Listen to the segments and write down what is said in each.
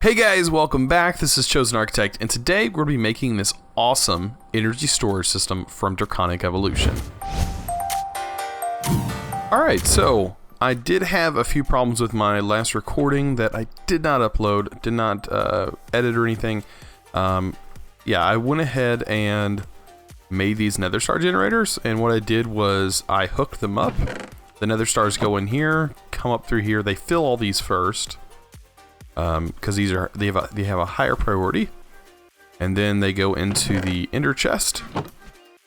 Hey guys, welcome back. This is ChosenArchitect, and today we're going to be making this awesome energy storage system from Draconic Evolution. Alright, so I did have a few problems with my last recording that I did not upload, did not edit or anything. Yeah, I went ahead and made these Nether Star generators, and what I did was I hooked them up. The Nether Stars go in here, come up through here, they fill all these first. Because they have a higher priority, and then they go into the ender chest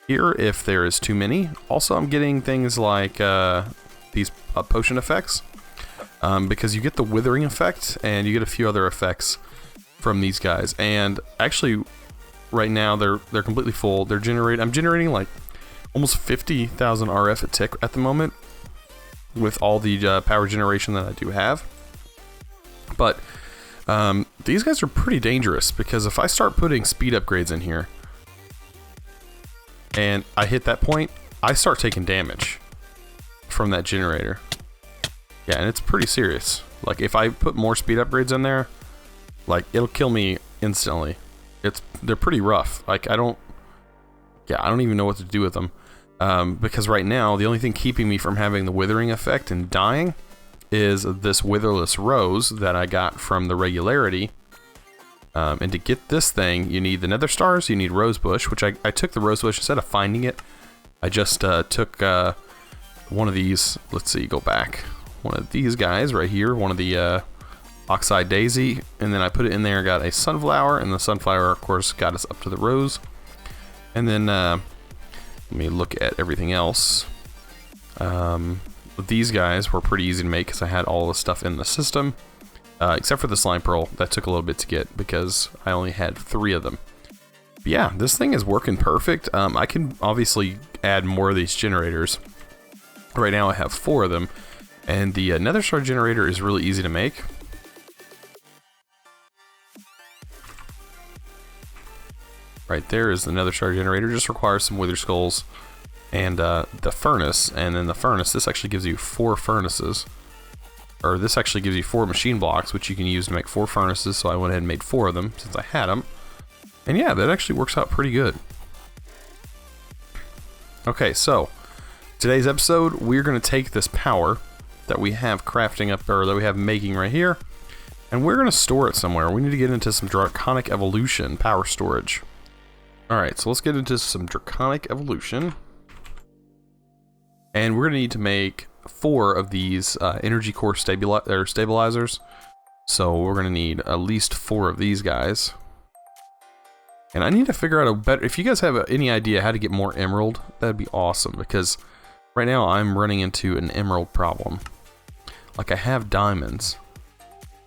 here if there is too many. Also, I'm getting things like these potion effects, because you get the withering effect and you get a few other effects from these guys. And actually, right now they're completely full. I'm generating like almost 50,000 RF a tick at the moment with all the power generation that I do have, but these guys are pretty dangerous, because if I start putting speed upgrades in here and I hit that point, I start taking damage from that generator. Yeah, and it's pretty serious. Like, if I put more speed upgrades in there, like, it'll kill me instantly. They're pretty rough. Like, I don't even know what to do with them, because right now the only thing keeping me from having the withering effect and dying is this witherless rose that I got from the regularity. And to get this thing, you need the Nether Stars, you need Rosebush, which I took the Rosebush instead of finding it. I just took one of these, let's see, go back. One of these guys right here, one of the Oxide Daisy, and then I put it in there, got a Sunflower, and the Sunflower, of course, got us up to the Rose. And then, let me look at everything else. These guys were pretty easy to make because I had all the stuff in the system, except for the Slime Pearl. That took a little bit to get because I only had 3 of them. But yeah, this thing is working perfect. I can obviously add more of these generators. Right now I have 4 of them, and the Nether Star generator is really easy to make. Right there is the Nether Star generator. Just requires some Wither Skulls and the furnace, and then the furnace, this actually gives you 4 furnaces, or this actually gives you 4 machine blocks, which you can use to make 4 furnaces, so I went ahead and made 4 of them since I had them. And yeah, that actually works out pretty good. Okay, so today's episode, we're going to take this power that we have crafting up, or that we have making right here, and we're going to store it somewhere. We need to get into some Draconic Evolution power storage. Alright, so let's get into some Draconic Evolution. And we're going to need to make 4 of these energy core stabilizers. So we're going to need at least 4 of these guys. And I need to figure out a better... If you guys have any idea how to get more emerald, that'd be awesome. Because right now I'm running into an emerald problem. Like, I have diamonds,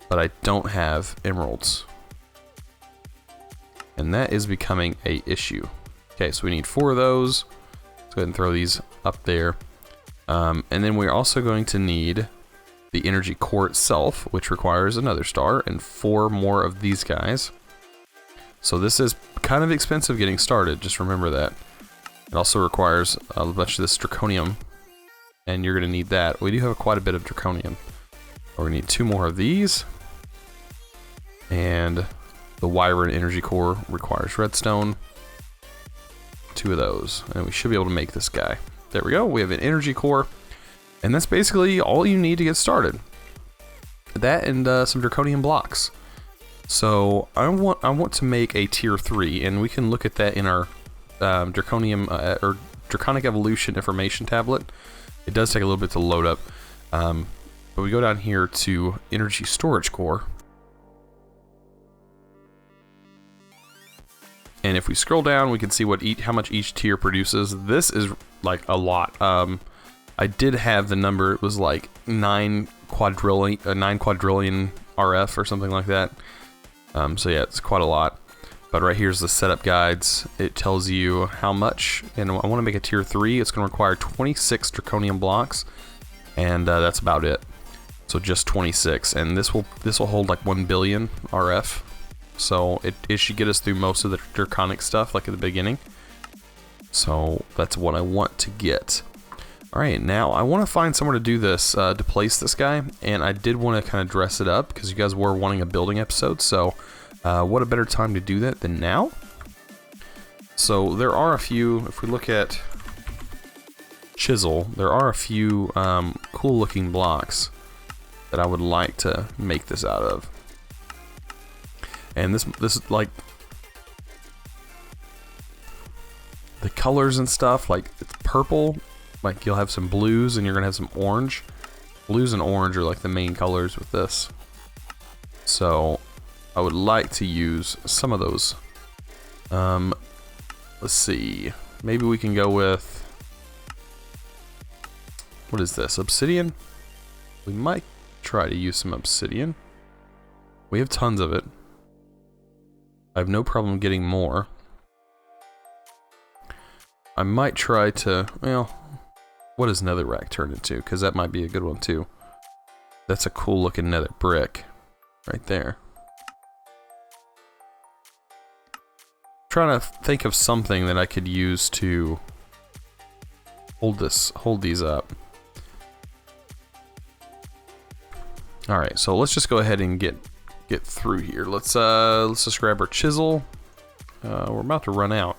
but I don't have emeralds. And that is becoming an issue. Okay, so we need 4 of those. Let's go ahead and throw these up there. And then we're also going to need the energy core itself, which requires another star, and 4 more of these guys. So this is kind of expensive getting started, just remember that. It also requires a bunch of this draconium, and you're going to need that. We do have quite a bit of draconium. We're going to need 2 more of these, and the Wyvern energy core requires redstone. 2 of those, and we should be able to make this guy. There we go, we have an energy core, and that's basically all you need to get started. That and some draconium blocks. So I want to make a tier 3, and we can look at that in our or Draconic Evolution information tablet. It does take a little bit to load up, but we go down here to energy storage core. And if we scroll down, we can see how much each tier produces. This is like a lot. I did have the number. It was like 9 quadrillion RF or something like that. So yeah, it's quite a lot. But right here's the setup guides. It tells you how much. And I want to make a tier 3. It's going to require 26 draconium blocks, and that's about it. So just 26, and this will hold like 1 billion RF. So it should get us through most of the draconic stuff, like at the beginning. So that's what I want to get. Alright, now I want to find somewhere to do this, to place this guy, and I did want to kind of dress it up, because you guys were wanting a building episode, so what a better time to do that than now? So there are a few, if we look at chisel, there are a few cool looking blocks that I would like to make this out of. And this is like the colors and stuff, like it's purple, like you'll have some blues and you're gonna have some orange. Blues and orange are like the main colors with this. So I would like to use some of those. Let's see, maybe we can go with, what is this, obsidian? We might try to use some obsidian. We have tons of it. I have no problem getting more. I might try to, well, what does netherrack turn into? Because that might be a good one too. That's a cool looking nether brick right there. Trying to think of something that I could use to hold these up. All right, so let's just go ahead and get through here. Let's just grab our chisel. We're about to run out,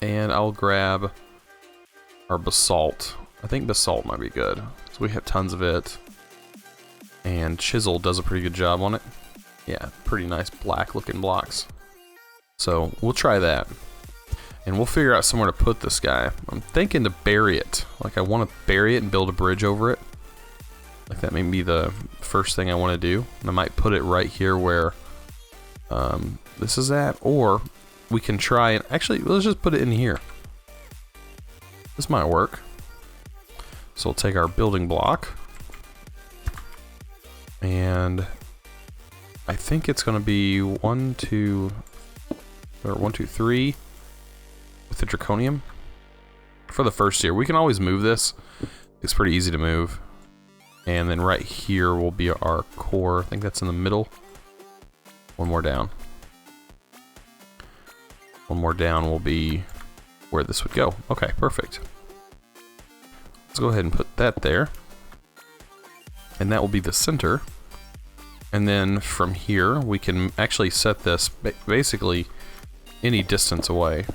and I'll grab our basalt. I think basalt might be good, so we have tons of it, and chisel does a pretty good job on it. Yeah, pretty nice black looking blocks. So we'll try that, and we'll figure out somewhere to put this guy. I'm thinking to bury it. Like I want to bury it and build a bridge over it. Like that may be the first thing I want to do. And I might put it right here where this is at, or we can try and actually let's just put it in here. This might work. So we'll take our building block, and I think it's going to be 1, 2, 3 with the draconium for the first tier. We can always move this. It's pretty easy to move. And then right here will be our core. I think that's in the middle. One more down. One more down will be where this would go. Okay, perfect. Let's go ahead and put that there. And that will be the center. And then from here, we can actually set this basically any distance away.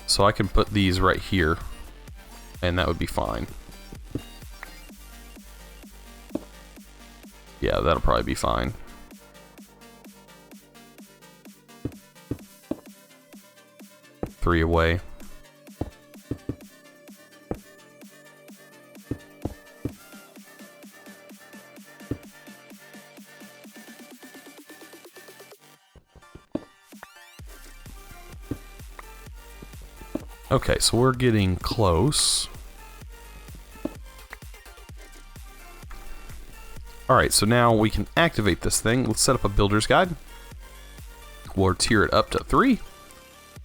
So I can put these right here, and that would be fine. Yeah, that'll probably be fine. Three away. Okay, so we're getting close. Alright, so now we can activate this thing. Let's set up a builder's guide. We'll tier it up to 3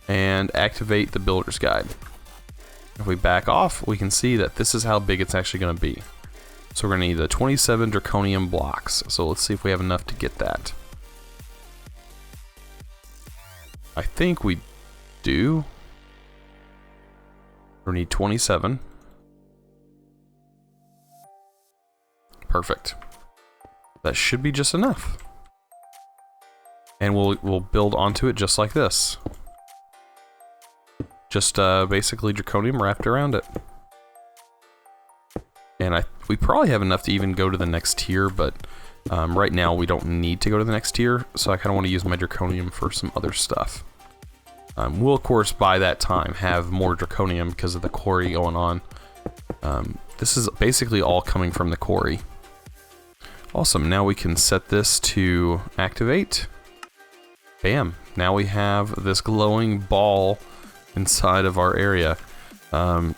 and activate the builder's guide. If we back off, we can see that this is how big it's actually going to be. So we're going to need the 27 draconium blocks. So let's see if we have enough to get that. I think we do. We need 27. Perfect. That should be just enough. And we'll build onto it just like this. Just basically draconium wrapped around it. And we probably have enough to even go to the next tier, but right now we don't need to go to the next tier, so I kind of want to use my draconium for some other stuff. We'll of course by that time have more draconium because of the quarry going on. This is basically all coming from the quarry. Awesome, now we can set this to activate. Bam, now we have this glowing ball inside of our area. Man,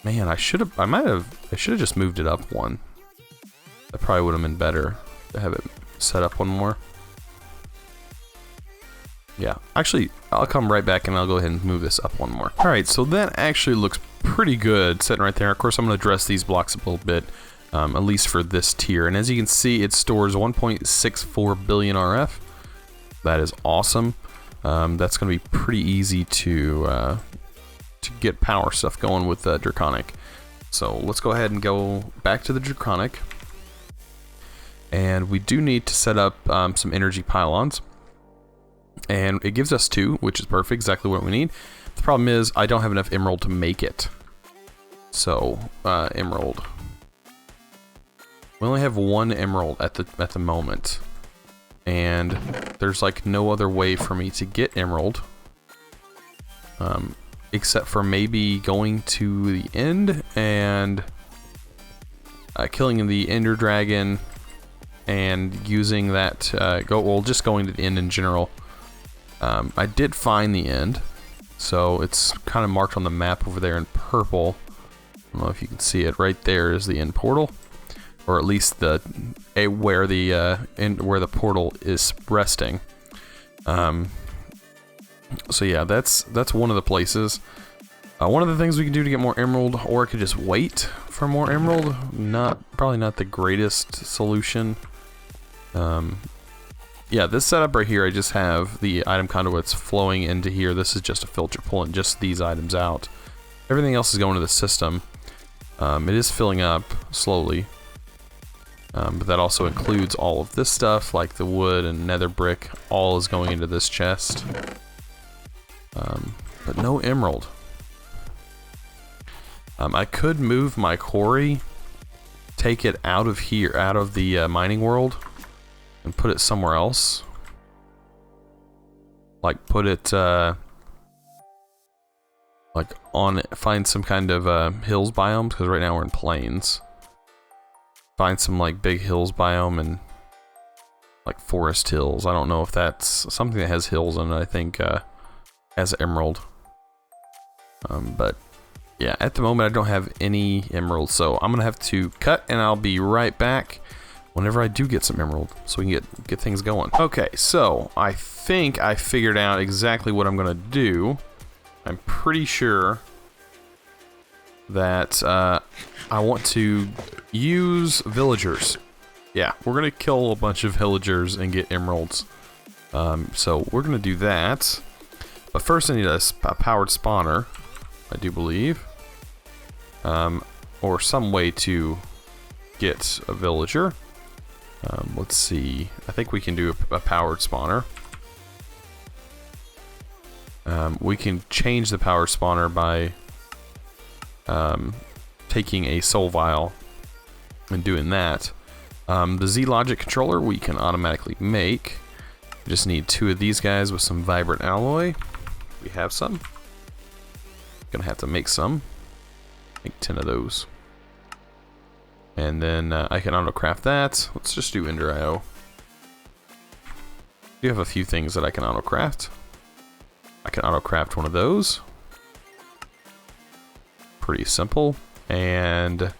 I should have just moved it up one. That probably would have been better to have it set up one more. Yeah, actually, I'll come right back and I'll go ahead and move this up one more. Alright, so that actually looks pretty good sitting right there. Of course, I'm going to address these blocks a little bit, at least for this tier. And as you can see, it stores 1.64 billion RF. That is awesome. That's going to be pretty easy to to get power stuff going with draconic. So let's go ahead and go back to the draconic. And we do need to set up some energy pylons. And it gives us 2, which is perfect, exactly what we need. The problem is I don't have enough emerald to make it. So, emerald. We only have 1 emerald at the moment. And there's like no other way for me to get emerald. Except for maybe going to the end and killing the ender dragon and using that, just going to the end in general. I did find the end, so it's kind of marked on the map over there in purple. I don't know if you can see it. Right there is the end portal, or at least where the portal is resting. So yeah, that's one of the places. One of the things we can do to get more emerald, or I could just wait for more emerald. Probably not the greatest solution. Yeah, this setup right here, I just have the item conduits flowing into here. This is just a filter pulling just these items out. Everything else is going to the system. It is filling up slowly. But that also includes all of this stuff, like the wood and nether brick. All is going into this chest. But no emerald. I could move my quarry, take it out of here, out of the mining world, and put it somewhere else. Like put it find some kind of hills biome, because right now we're in plains. Find some like big hills biome and like forest hills. I don't know if that's something that has hills in it. I think has emerald. But yeah, at the moment I don't have any emerald, so I'm gonna have to cut, and I'll be right back whenever I do get some emerald, so we can get things going. Okay, so I think I figured out exactly what I'm gonna do. I'm pretty sure that I want to use villagers. Yeah, we're gonna kill a bunch of villagers and get emeralds. So we're gonna do that. But first I need a powered spawner, I do believe. Or some way to get a villager. Let's see. I think we can do a powered spawner. We can change the power spawner by taking a soul vial and doing that. The Z logic controller we can automatically make. We just need 2 of these guys with some vibrant alloy. We have some. Gonna have to make some. Make 10 of those. And then I can auto-craft that. Let's just do Ender IO. I do have a few things that I can auto-craft. I can auto-craft one of those. Pretty simple. And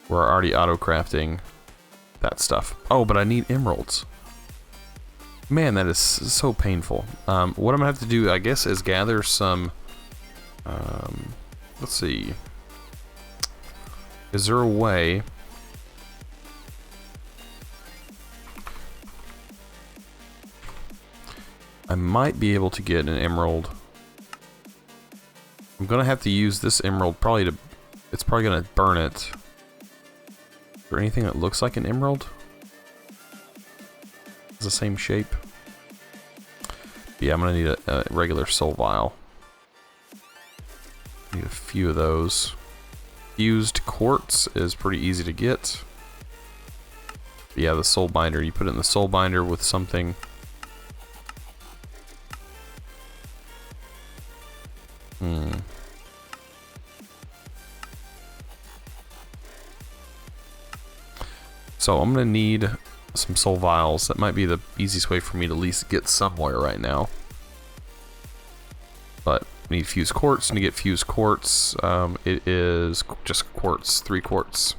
we're already auto-crafting that stuff. Oh, but I need emeralds. Man, that is so painful. What I'm gonna have to do, I guess, is gather some... let's see. Is there a way... I might be able to get an emerald. I'm gonna have to use this emerald probably to... It's probably gonna burn it. Is there anything that looks like an emerald? It's the same shape. Yeah, I'm gonna need a regular soul vial. Need a few of those. Fused quartz is pretty easy to get. But yeah, the soul binder. You put it in the soul binder with something. So I'm gonna need some soul vials. That might be the easiest way for me to at least get somewhere right now. But we need fused quartz. And to get fused quartz, it is just quartz, 3 quartz.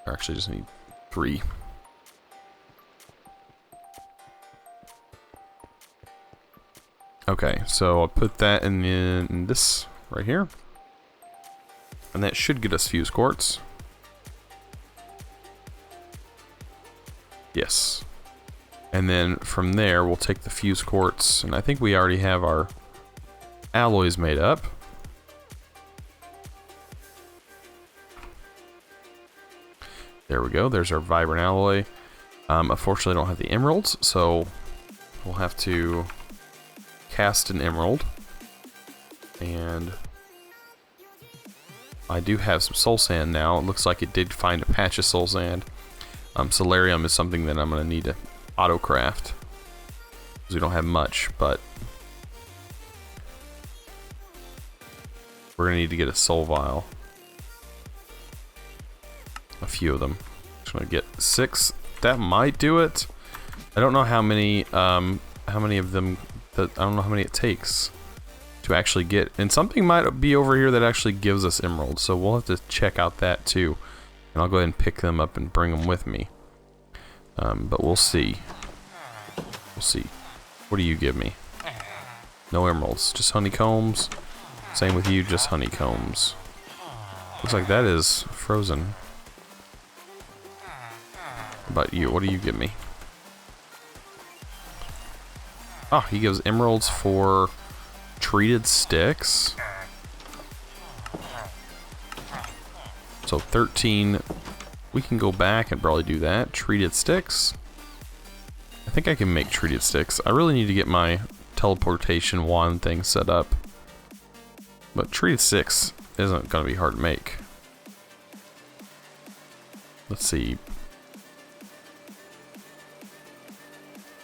I actually just need 3. Okay, so I'll put that in this right here. And that should get us fused quartz. Yes. And then from there, we'll take the fused quartz, and I think we already have our alloys made up. There we go. There's our vibrant alloy. Unfortunately, I don't have the emeralds, so we'll have to cast an emerald. And I do have some soul sand now. It looks like it did find a patch of soul sand. Solarium is something that I'm going to need to auto-craft, because we don't have much, but we're going to need to get a soul vial. A few of them. Just going to get 6. That might do it. I don't know how many of them, I don't know how many it takes to actually get, and something might be over here that actually gives us emeralds, so we'll have to check out that too. And I'll go ahead and pick them up and bring them with me. But we'll see. We'll see. What do you give me? No emeralds, just honeycombs. Same with you, just honeycombs. Looks like that is frozen. But you, what do you give me? Oh, he gives emeralds for treated sticks. So 13. We can go back and probably do that. Treated sticks. I think I can make treated sticks. I really need to get my teleportation wand thing set up. But treated sticks isn't going to be hard to make. Let's see.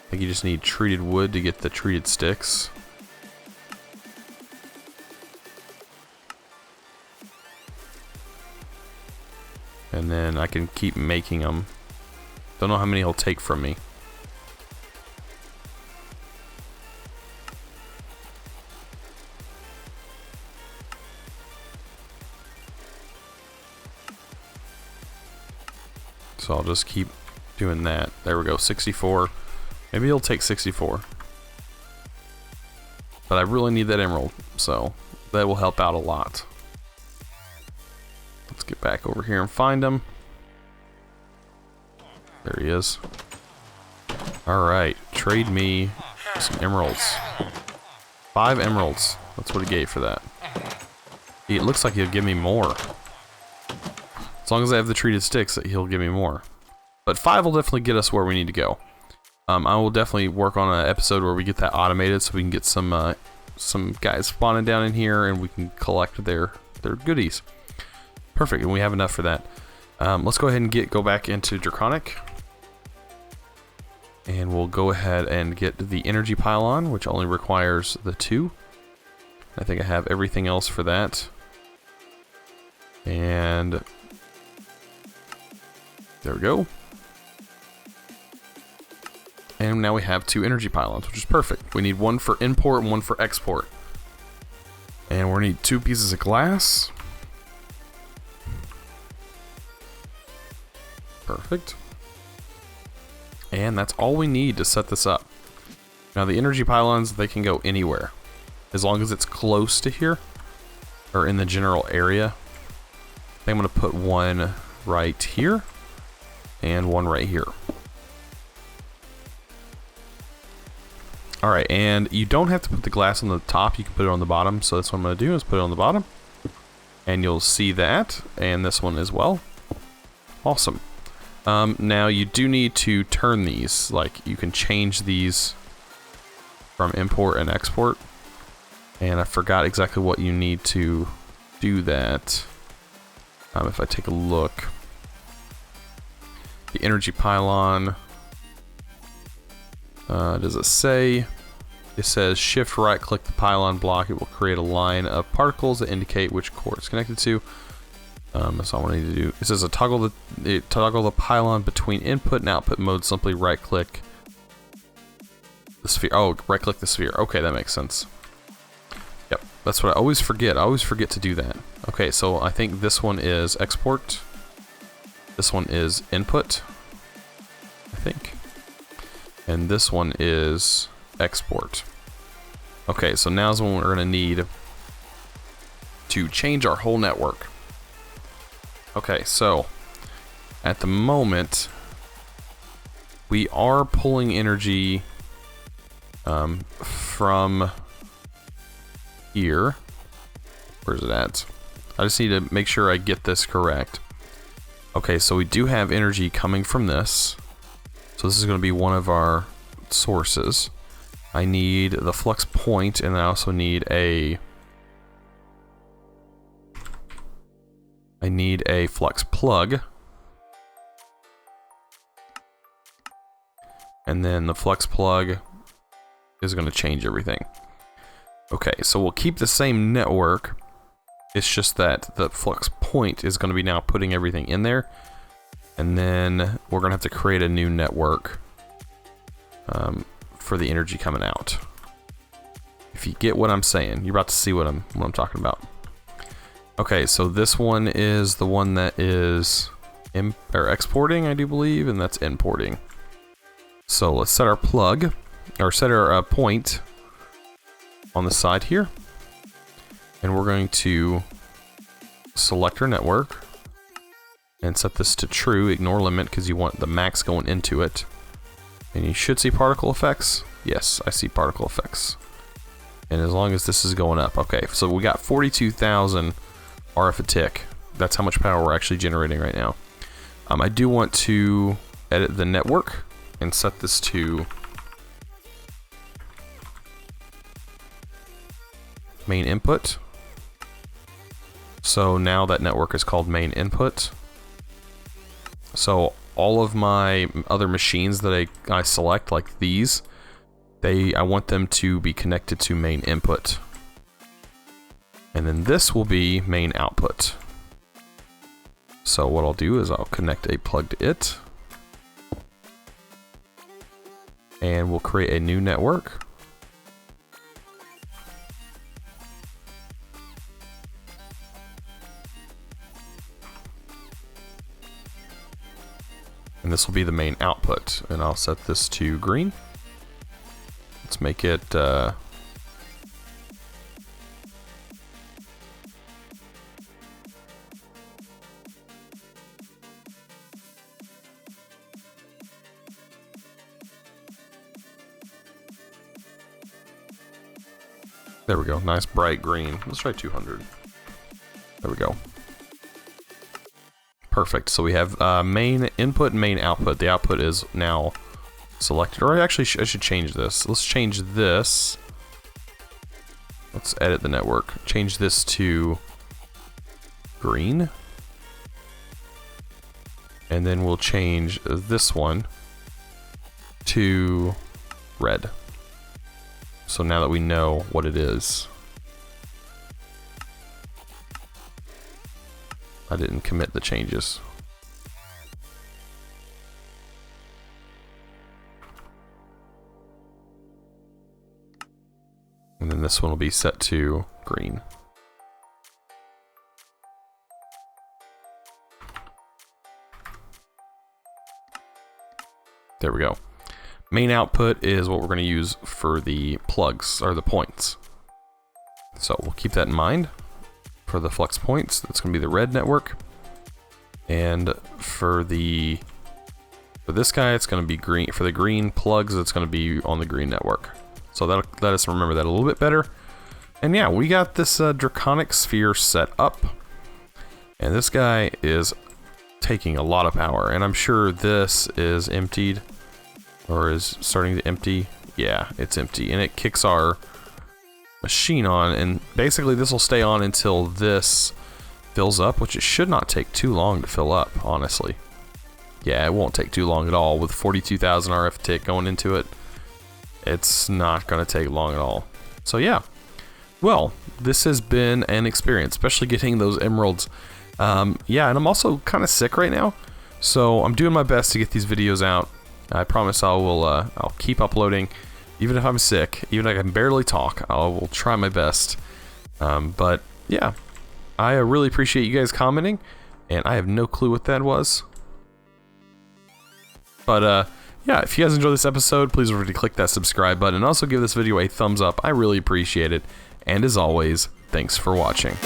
I think you just need treated wood to get the treated sticks. And then I can keep making them. Don't know how many he'll take from me. So I'll just keep doing that. There we go, 64. Maybe he'll take 64. But I really need that emerald, so that will help out a lot. Let's get back over here and find him. There he is. Alright, trade me some emeralds. 5 emeralds. That's what he gave for that. It looks like he'll give me more. As long as I have the treated sticks, he'll give me more. But 5 will definitely get us where we need to go. I will definitely work on an episode where we get that automated, so we can get some guys spawning down in here, and we can collect their goodies. Perfect, and we have enough for that. Let's go ahead and go back into Draconic. And we'll go ahead and get the energy pylon, which only requires the 2. I think I have everything else for that. And there we go. And now we have 2 energy pylons, which is perfect. We need 1 for import and 1 for export. And we'll need 2 pieces of glass. Perfect. And that's all we need to set this up. Now the energy pylons, they can go anywhere. As long as it's close to here, or in the general area. I think I'm going to put 1 right here, and 1 right here. Alright, and you don't have to put the glass on the top, you can put it on the bottom, so that's what I'm going to do, is put it on the bottom. And you'll see that, and this one as well. Awesome. Now you do need to turn these, like you can change these from import and export. And I forgot exactly what you need to do that. If I take a look. The energy pylon, does it say? It says shift right click the pylon block. It will create a line of particles that indicate which core it's connected to. That's all I need to do. It says toggle the pylon between input and output mode. Simply right click the sphere. Oh, right click the sphere. Okay, that makes sense. Yep, that's what I always forget. I always forget to do that. Okay, so I think this one is export. This one is input, I think. And this one is export. Okay, so now's when we're going to need to change our whole network. Okay, so at the moment, we are pulling energy from here. Where's it at? I just need to make sure I get this correct. Okay, so we do have energy coming from this. So this is going to be one of our sources. I need the flux point, and I also need a flux plug. And then the flux plug is going to change everything. Okay, so we'll keep the same network. It's just that the flux point is going to be now putting everything in there. And then we're going to have to create a new network for the energy coming out. If you get what I'm saying, you're about to see what I'm talking about. Okay, so this one is the one that is exporting, I do believe, and that's importing. So let's set our plug, or set our point on the side here. And we're going to select our network and set this to true, ignore limit, because you want the max going into it. And you should see particle effects. Yes, I see particle effects. And as long as this is going up. Okay, so we got 42,000 RF a tick. That's how much power we're actually generating right now. I do want to edit the network and set this to main input. So now that network is called main input. So all of my other machines that I select, like these, I want them to be connected to main input. And then this will be main output. So what I'll do is I'll connect a plug to it. And we'll create a new network. And this will be the main output. And I'll set this to green. Let's make it there we go, nice bright green. Let's try 200. There we go. Perfect. So we have main input and main output. The output is now selected. Or actually, I should change this. Let's change this. Let's edit the network. Change this to green. And then we'll change this one to red. So now that we know what it is. I didn't commit the changes. And then this one will be set to green. There we go. Main output is what we're going to use for the plugs, or the points. So we'll keep that in mind. For the flux points, that's going to be the red network. And for this guy, it's going to be green. For the green plugs, it's going to be on the green network. So that'll let us remember that a little bit better. And yeah, we got this draconic sphere set up. And this guy is taking a lot of power. And I'm sure this is emptied. Or is starting to empty. Yeah, it's empty. And it kicks our machine on. And basically this will stay on until this fills up. Which it should not take too long to fill up, honestly. Yeah, it won't take too long at all. With 42,000 RF tick going into it. It's not going to take long at all. So yeah. Well, this has been an experience. Especially getting those emeralds. Yeah, and I'm also kind of sick right now. So I'm doing my best to get these videos out. I promise I'll keep uploading, even if I'm sick, even if I can barely talk. I will try my best. But yeah, I really appreciate you guys commenting, and I have no clue what that was. But yeah, if you guys enjoyed this episode, please remember to click that subscribe button and also give this video a thumbs up. I really appreciate it. And as always, thanks for watching.